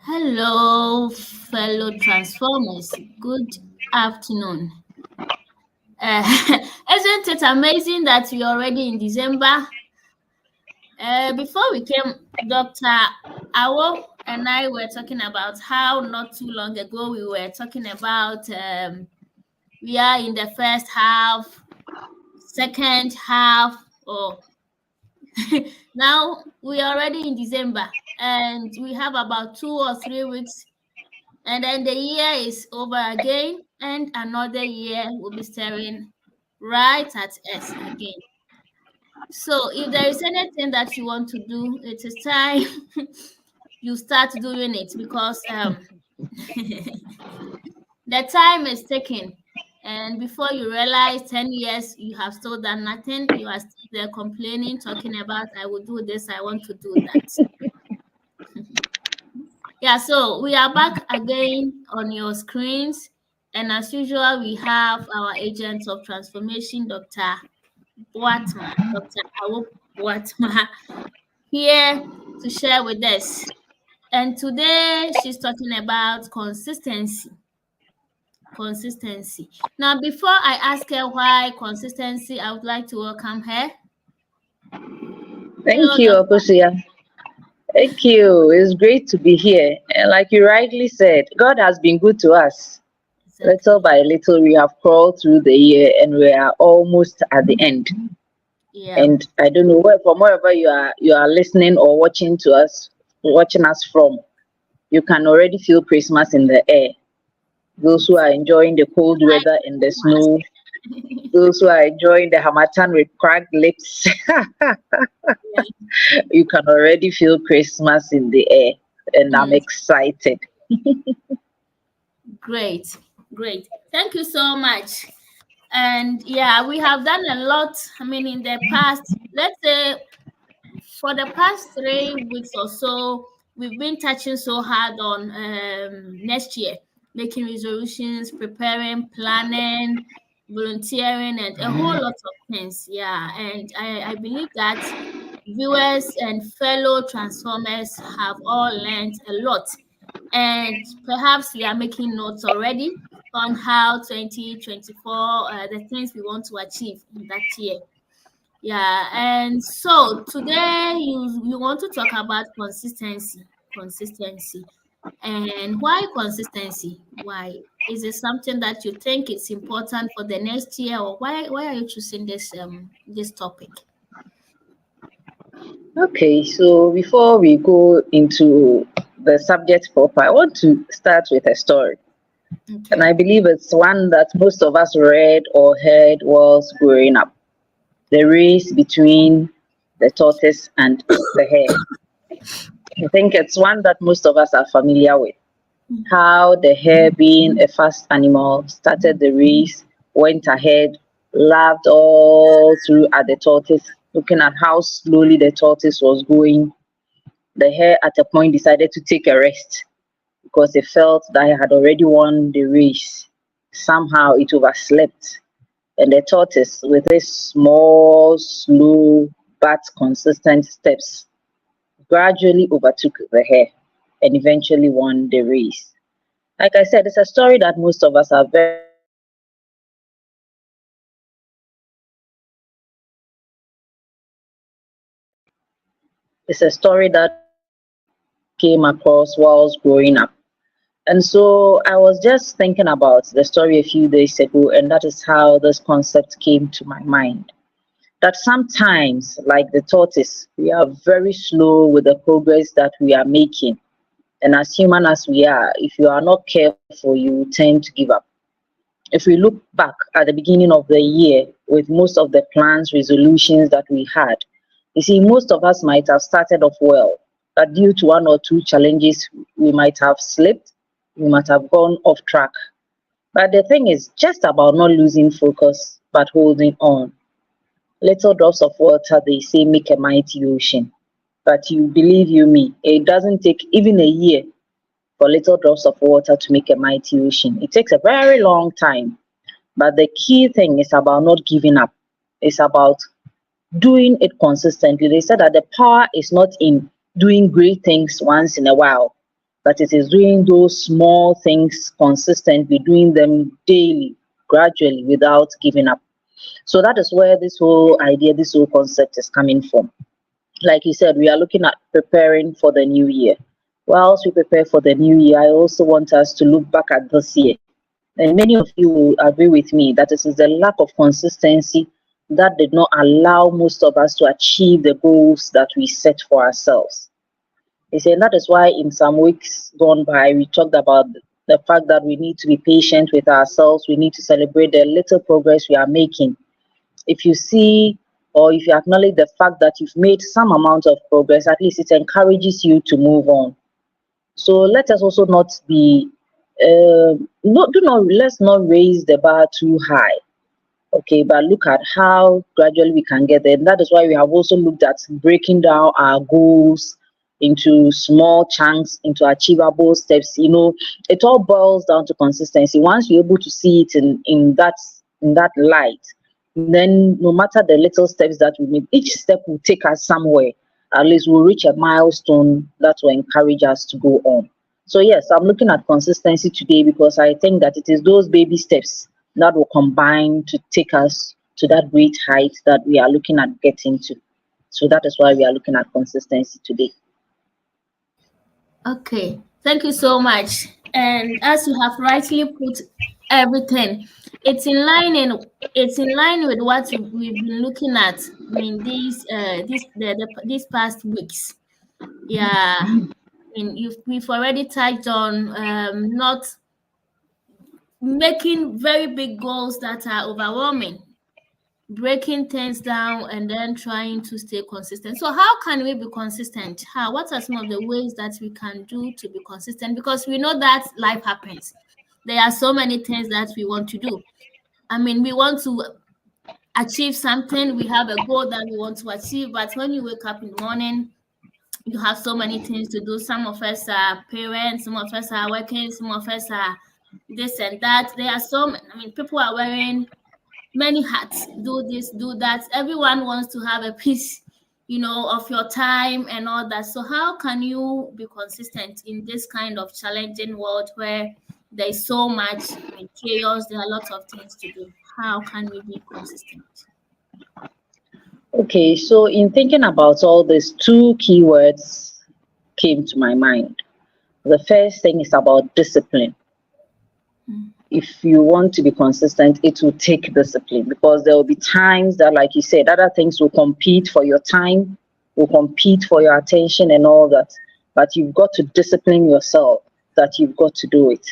Hello, fellow Transformers. Good afternoon. Isn't it amazing that we're already in December? Before we came, Dr. Awo and I were talking about how not too long ago we were talking about we are in the first half, second half, or now we are already in December and we have about 2 or 3 weeks. And then the year is over again, and another year will be staring right at us again. So, if there is anything that you want to do, it is time you start doing it because the time is ticking. And before you realize 10 years, you have still done nothing. You are still there complaining, talking about, I will do this, I want to do that. Yeah, so we are back again on your screens. And as usual, we have our agent of transformation, Dr. Boatemaa, Dr. Awo Boatemaa, here to share with us. And today she's talking about consistency. Consistency. Now, before I ask her why consistency, I would like to welcome her. Thank Hello, you, Doctor. Akosia. Thank you. It's great to be here. And like you rightly said, God has been good to us. Little Exactly. by little, we have crawled through the year and we are almost at the end. Yeah. And I don't know where from wherever you are listening or watching us from, you can already feel Christmas in the air. Those who are enjoying the cold Like weather and the snow, Christmas. those who are enjoying the harmattan with cracked lips, Yeah. you can already feel Christmas in the air. And I'm Mm. excited. Great, great. Thank you so much. And yeah, we have done a lot. I mean, in the past, let's say for the past 3 weeks or so, we've been touching so hard on next year, making resolutions, preparing, planning, volunteering, and a whole lot of things. Yeah, and I believe that viewers and fellow transformers have all learned a lot. And perhaps we are making notes already on how 2024, the things we want to achieve in that year. Yeah, and so today you want to talk about consistency, consistency, and why consistency? Why is it something that you think is important for the next year, or why are you choosing this topic? Okay, so before we go into the subject proper, I want to start with a story. And Okay. I believe it's one that most of us read or heard whilst growing up. The race between the tortoise and the hare. I think it's one that most of us are familiar with. How the hare, being a fast animal, started the race, went ahead, laughed all through at the tortoise, looking at how slowly the tortoise was going. The hare at a point decided to take a rest because it felt that it had already won the race. Somehow it overslept, and the tortoise, with its small, slow, but consistent steps, gradually overtook the hare and eventually won the race. Like I said, it's a story that most of us are very familiar with. It's a story that it's a story that most of us came across whilst growing up. And so I was just thinking about the story a few days ago, and that is how this concept came to my mind. That sometimes, like the tortoise, we are very slow with the progress that we are making. And as human as we are, if you are not careful, you tend to give up. If we look back at the beginning of the year with most of the plans, resolutions that we had, you see, most of us might have started off well, but due to one or two challenges, we might have slipped, we might have gone off track. But the thing is just about not losing focus, but holding on. Little drops of water, they say, make a mighty ocean. But you believe you me, it doesn't take even a year for little drops of water to make a mighty ocean. It takes a very long time. But the key thing is about not giving up. It's about doing it consistently. They said that the power is not in doing great things once in a while, but it is doing those small things consistently, doing them daily, gradually, without giving up. So that is where this whole idea, this whole concept is coming from. Like you said, we are looking at preparing for the new year. Whilst we prepare for the new year, I also want us to look back at this year. And many of you will agree with me that it is the lack of consistency that did not allow most of us to achieve the goals that we set for ourselves. You see, and that is why in some weeks gone by, we talked about the fact that we need to be patient with ourselves. We need to celebrate the little progress we are making. If you see or if you acknowledge the fact that you've made some amount of progress, at least it encourages you to move on. So let us also not be, let's not raise the bar too high. Okay, but look at how gradually we can get there. And that is why we have also looked at breaking down our goals into small chunks, into achievable steps. It all boils down to consistency. Once you're able to see it in that light, then no matter the little steps that we make, each step will take us somewhere. At least we'll reach a milestone that will encourage us to go on. So yes, I'm looking at consistency today because I think that it is those baby steps that will combine to take us to that great height that we are looking at getting to. So that is why we are looking at consistency today. Okay, thank you so much. And as you have rightly put everything, it's in line with what we've been looking at. I mean, these past weeks. Yeah, I mean, we've already touched on not making very big goals that are overwhelming, breaking things down and then trying to stay consistent. So how can we be consistent? What are some of the ways that we can do to be consistent? Because we know that life happens. There are so many things that we want to do. I mean, we want to achieve something. We have a goal that we want to achieve, but when you wake up in the morning, you have so many things to do. Some of us are parents, some of us are working, some of us are this and that. There are people are wearing many hats, do this, do that. Everyone wants to have a piece, of your time and all that. So how can you be consistent in this kind of challenging world where there's so much chaos, there are lots of things to do? How can we be consistent? Okay, so in thinking about all these, two keywords came to my mind. The first thing is about discipline. If you want to be consistent, it will take discipline because there will be times that, like you said, other things will compete for your time, will compete for your attention and all that. But you've got to discipline yourself that you've got to do it.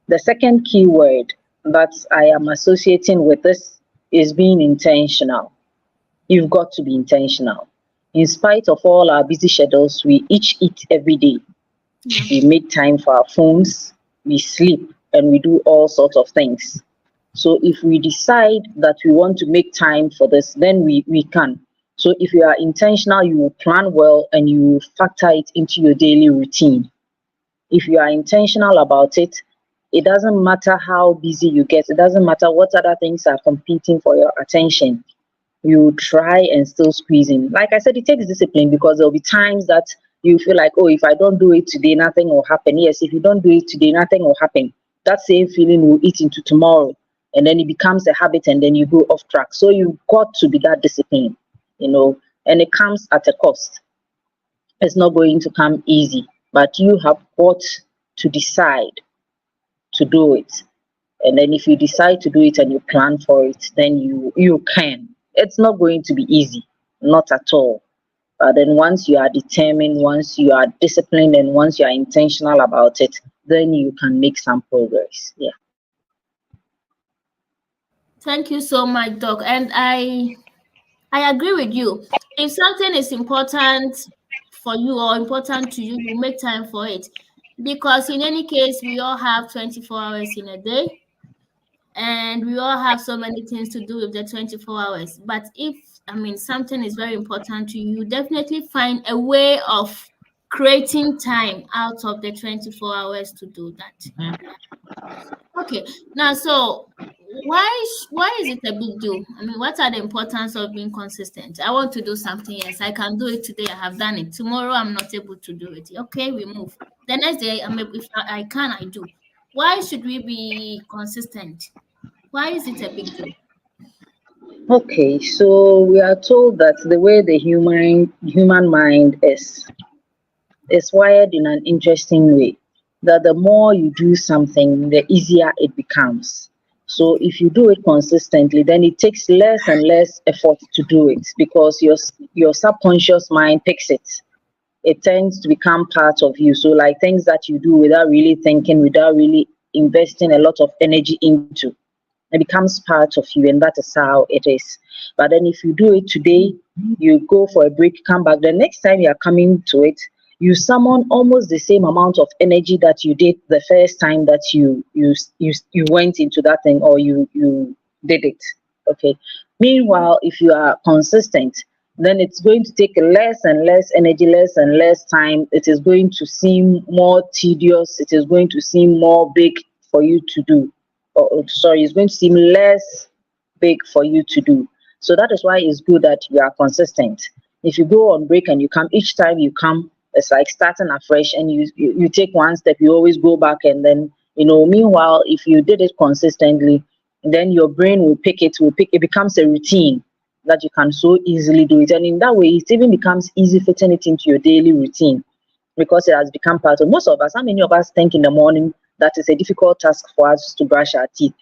The second keyword that I am associating with this is being intentional. You've got to be intentional. In spite of all our busy schedules, we each eat every day. We make time for our phones, we sleep, and we do all sorts of things. So if we decide that we want to make time for this, then we can. So if you are intentional, you will plan well and you will factor it into your daily routine. If you are intentional about it, it doesn't matter how busy you get, it doesn't matter what other things are competing for your attention. You try and still squeeze in. Like I said, it takes discipline because there'll be times that you feel like, oh, if I don't do it today, nothing will happen. Yes, if you don't do it today, nothing will happen. That same feeling will eat into tomorrow. And then it becomes a habit and then you go off track. So you've got to be that discipline, and it comes at a cost. It's not going to come easy, but you have got to decide to do it. And then if you decide to do it and you plan for it, then you can. It's not going to be easy, not at all. But then once you are determined, once you are disciplined, and once you are intentional about it, then you can make some progress. Yeah. Thank you so much, Doc. And I agree with you. If something is important for you or important to you, you make time for it. Because in any case, we all have 24 hours in a day and we all have so many things to do with the 24 hours. But if, something is very important to you, you definitely find a way of creating time out of the 24 hours to do that. Okay. Now, so why is it a big deal? What are the importance of being consistent? I want to do something. Yes, I can do it today. I have done it. Tomorrow, I'm not able to do it. Okay, we move. The next day, if I can, I do. Why should we be consistent? Why is it a big deal? Okay, so we are told that the way the human mind is wired in an interesting way. That the more you do something, the easier it becomes. So if you do it consistently, then it takes less and less effort to do it because your subconscious mind picks it. It tends to become part of you. So like things that you do without really thinking, without really investing a lot of energy into, it becomes part of you, and that is how it is. But then if you do it today, you go for a break, come back, the next time you are coming to it, you summon almost the same amount of energy that you did the first time that you went into that thing, or you did it. Okay. Meanwhile, if you are consistent, then it's going to take less and less energy, less and less time. It is going to seem more tedious. It is going to seem more big for you to do. Sorry, it's going to seem less big for you to do. So that is why it's good that you are consistent. If you go on break and you come, each time you come, it's like starting afresh, and you take one step, you always go back, and then meanwhile, if you did it consistently, then your brain will pick it, becomes a routine that you can so easily do it. And in that way, it even becomes easy fitting it into your daily routine because it has become part of most of us. How many of us think in the morning that is a difficult task for us to brush our teeth?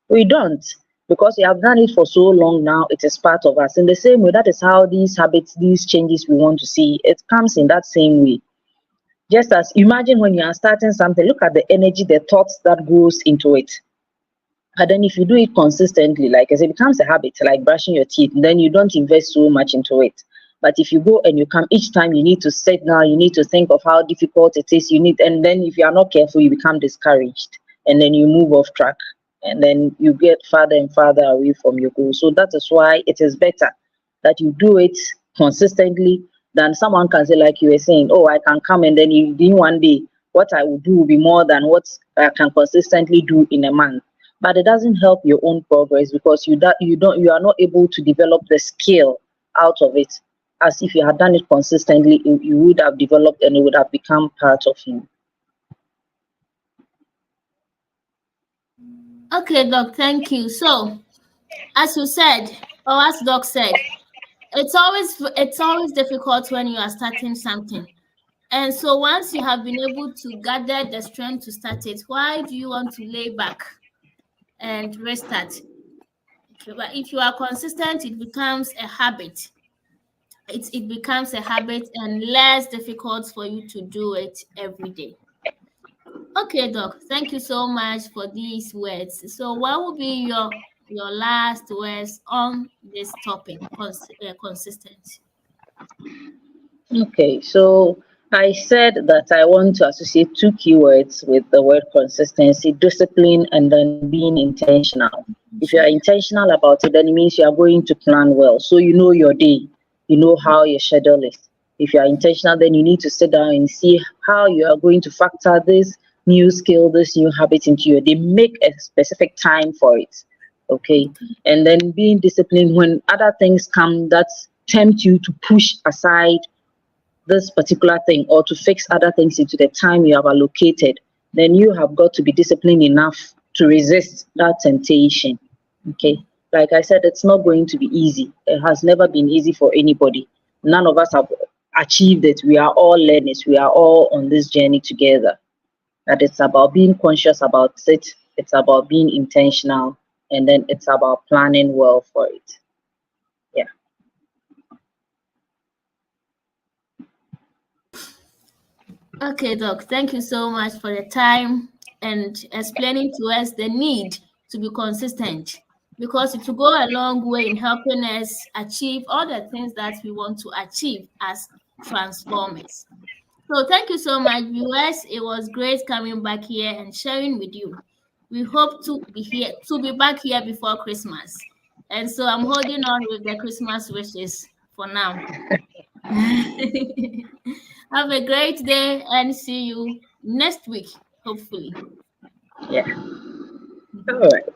We don't, because we have done it for so long now, it is part of us. In the same way, that is how these habits, these changes we want to see, it comes in that same way. Just as imagine when you are starting something, look at the energy, the thoughts that goes into it. But then if you do it consistently, like as it becomes a habit, like brushing your teeth, then you don't invest so much into it. But if you go and you come each time, you need to sit down, you need to think of how difficult it is, and then if you are not careful, you become discouraged, and then you move off track, and then you get farther and farther away from your goal. So that is why it is better that you do it consistently than someone can say, like you were saying, oh, I can come and then in one day, what I will do will be more than what I can consistently do in a month. But it doesn't help your own progress because you are not able to develop the skill out of it. As if you had done it consistently, you would have developed and it would have become part of you. Okay, Doc, thank you. So, as you said, or as Doc said, it's always difficult when you are starting something. And so once you have been able to gather the strength to start it, why do you want to lay back and restart? Okay, but if you are consistent, it becomes a habit. It becomes a habit and less difficult for you to do it every day. Okay, Doc, thank you so much for these words. So what will be your last words on this topic, consistency? Okay, so I said that I want to associate two keywords with the word consistency: discipline and then being intentional. If you are intentional about it, then it means you are going to plan well. So you know your day, you know how your schedule is. If you are intentional, then you need to sit down and see how you are going to factor this new skill, this new habit into your day. Make a specific time for it. Okay. And then being disciplined when other things come that tempt you to push aside this particular thing or to fix other things into the time you have allocated, then you have got to be disciplined enough to resist that temptation. Okay. Like I said, it's not going to be easy. It has never been easy for anybody. None of us have achieved it. We are all learners. We are all on this journey together. That it's about being conscious about it, it's about being intentional, and then it's about planning well for it. Yeah. Okay, Doc, thank you so much for the time and explaining to us the need to be consistent because it will go a long way in helping us achieve all the things that we want to achieve as transformers. So thank you so much, viewers. It was great coming back here and sharing with you. We hope to be back here before Christmas. And so I'm holding on with the Christmas wishes for now. Have a great day and see you next week, hopefully. Yeah. All right.